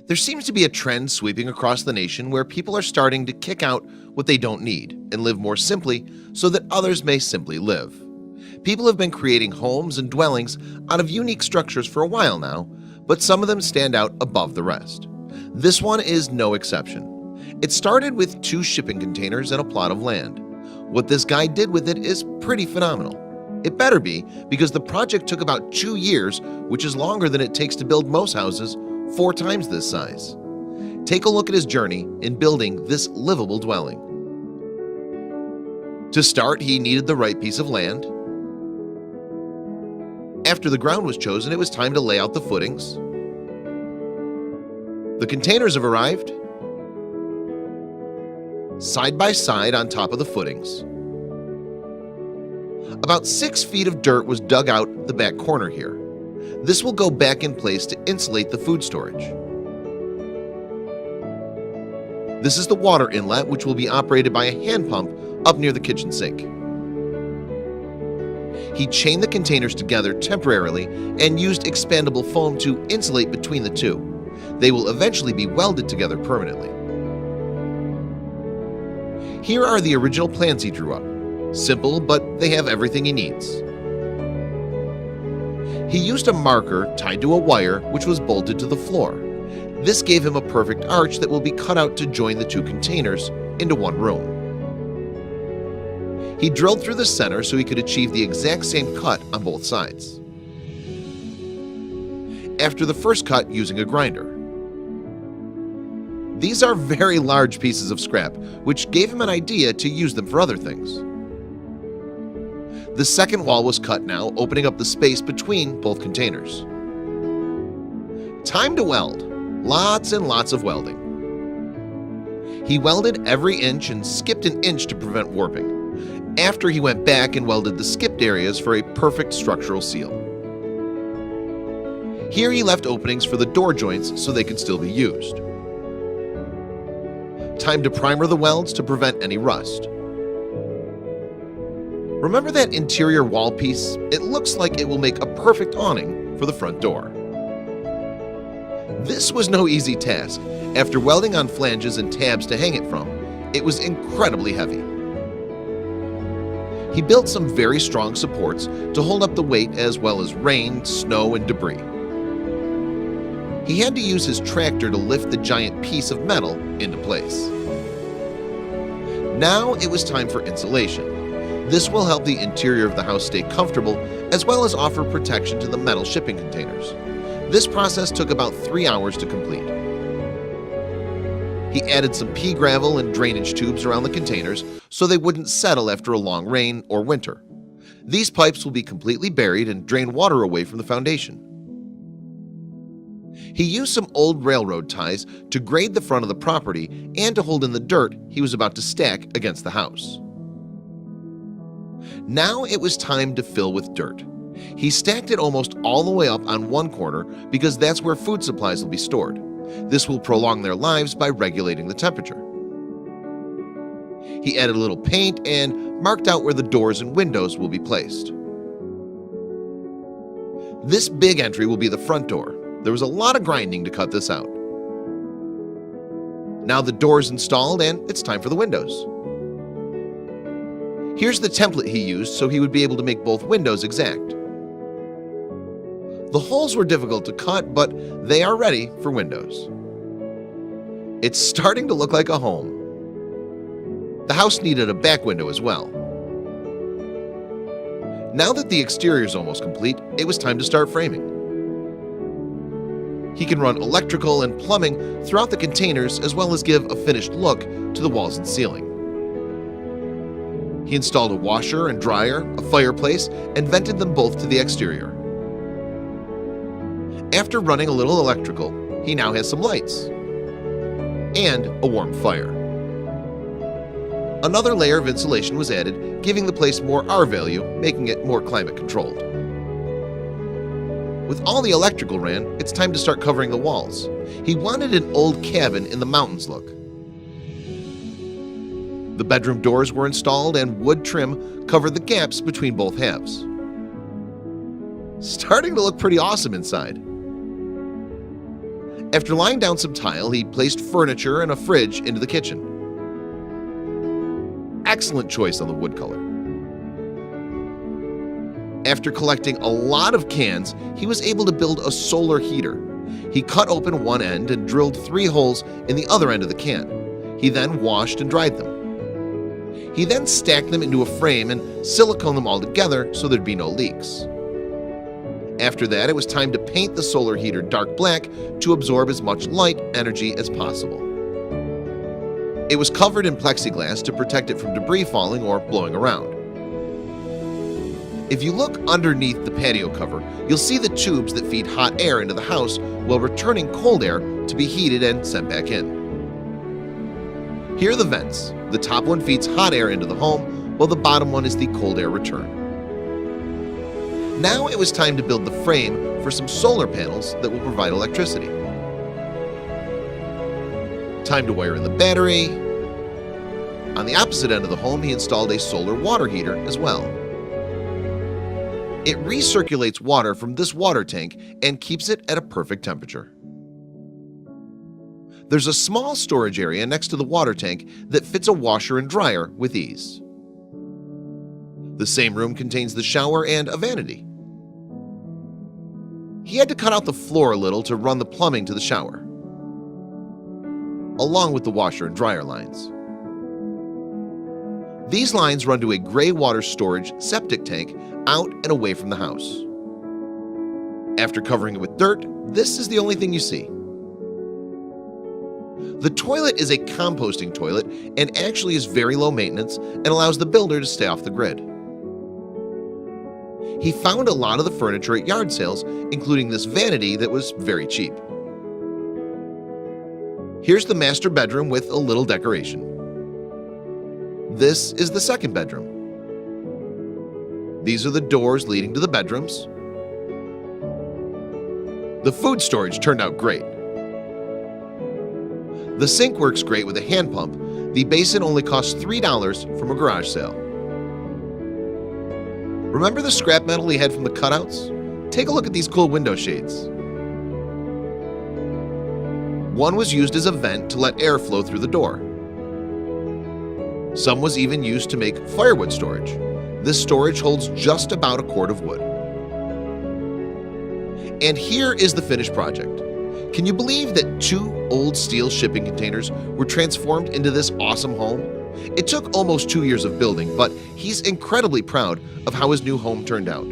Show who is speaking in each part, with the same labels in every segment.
Speaker 1: There seems to be a trend sweeping across the nation where people are starting to kick out what they don't need and live more simply so that others may simply live. People have been creating homes and dwellings out of unique structures for a while now, but some of them stand out above the rest. This one is no exception. It started with 2 shipping containers and a plot of land. What this guy did with it is pretty phenomenal. It better be, because the project took about 2 years, which is longer than it takes to build most houses 4 times this size. Take a look at his journey in building this livable dwelling. To start, he needed the right piece of land. After the ground was chosen, it was time to lay out the footings. The containers have arrived, side by side on top of the footings. About 6 feet of dirt was dug out the back corner here. This will go back in place to insulate the food storage. This is the water inlet, which will be operated by a hand pump up near the kitchen sink. He chained the containers together temporarily and used expandable foam to insulate between the two. They will eventually be welded together permanently. Here are the original plans he drew up. Simple, but they have everything he needs. He used a marker tied to a wire which was bolted to the floor. This gave him a perfect arch that will be cut out to join the 2 containers into one room. He drilled through the center so he could achieve the exact same cut on both sides. After the first cut using a grinder. These are very large pieces of scrap, which gave him an idea to use them for other things. The second wall was cut now, opening up the space between both containers. Time to weld. Lots and lots of welding. He welded every inch and skipped an inch to prevent warping. After he went back and welded the skipped areas for a perfect structural seal. Here he left openings for the door joints so they could still be used. Time to primer the welds to prevent any rust. Remember that interior wall piece? It looks like it will make a perfect awning for the front door. This was no easy task. After welding on flanges and tabs to hang it from, it was incredibly heavy. He built some very strong supports to hold up the weight as well as rain, snow, and debris. He had to use his tractor to lift the giant piece of metal into place. Now it was time for insulation. This will help the interior of the house stay comfortable as well as offer protection to the metal shipping containers. This process took about 3 hours to complete. He added some pea gravel and drainage tubes around the containers so they wouldn't settle after a long rain or winter. These pipes will be completely buried and drain water away from the foundation. He used some old railroad ties to grade the front of the property and to hold in the dirt he was about to stack against the house. Now it was time to fill with dirt. He stacked it almost all the way up on one corner because that's where food supplies will be stored. This will prolong their lives by regulating the temperature. He added a little paint and marked out where the doors and windows will be placed. This big entry will be the front door. There was a lot of grinding to cut this out. Now the door's installed and it's time for the windows. Here's the template he used so he would be able to make both windows exact. The holes were difficult to cut, but they are ready for windows. It's starting to look like a home. The house needed a back window as well. Now that the exterior is almost complete, it was time to start framing. He can run electrical and plumbing throughout the containers as well as give a finished look to the walls and ceiling. He installed a washer and dryer, a fireplace, and vented them both to the exterior. After running a little electrical, he now has some lights and a warm fire. Another layer of insulation was added, giving the place more R value, making it more climate controlled. With all the electrical ran, it's time to start covering the walls. He wanted an old cabin in the mountains look. The bedroom doors were installed and wood trim covered the gaps between both halves. Starting to look pretty awesome inside. After laying down some tile, he placed furniture and a fridge into the kitchen. Excellent choice on the wood color. After collecting a lot of cans, he was able to build a solar heater. He cut open one end and drilled 3 holes in the other end of the can. He then washed and dried them. He then stacked them into a frame and siliconed them all together so there'd be no leaks. After that, it was time to paint the solar heater dark black to absorb as much light energy as possible. It was covered in plexiglass to protect it from debris falling or blowing around. If you look underneath the patio cover, you'll see the tubes that feed hot air into the house while returning cold air to be heated and sent back in. Here are the vents. The top one feeds hot air into the home, while the bottom one is the cold air return. Now it was time to build the frame for some solar panels that will provide electricity. Time to wire in the battery. On the opposite end of the home, he installed a solar water heater as well. It recirculates water from this water tank and keeps it at a perfect temperature. There's a small storage area next to the water tank that fits a washer and dryer with ease. The same room contains the shower and a vanity. He had to cut out the floor a little to run the plumbing to the shower, along with the washer and dryer lines. These lines run to a gray water storage septic tank out and away from the house. After covering it with dirt, this is the only thing you see. The toilet is a composting toilet and actually is very low maintenance and allows the builder to stay off the grid. He found a lot of the furniture at yard sales, including this vanity that was very cheap. Here's the master bedroom with a little decoration. This is the second bedroom. These are the doors leading to the bedrooms. The food storage turned out great. The sink works great with a hand pump. The basin only costs $3 from a garage sale. Remember the scrap metal he had from the cutouts? Take a look at these cool window shades. One was used as a vent to let air flow through the door. Some was even used to make firewood storage. This storage holds just about a quart of wood. And here is the finished project. Can you believe that 2 old steel shipping containers were transformed into this awesome home? It took almost 2 years of building, but he's incredibly proud of how his new home turned out.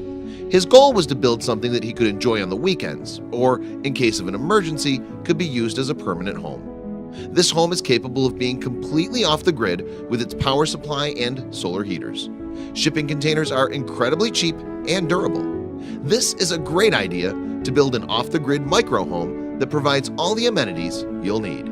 Speaker 1: His goal was to build something that he could enjoy on the weekends, or in case of an emergency, could be used as a permanent home. This home is capable of being completely off the grid with its power supply and solar heaters. Shipping containers are incredibly cheap and durable. This is a great idea to build an off-the-grid micro home that provides all the amenities you'll need.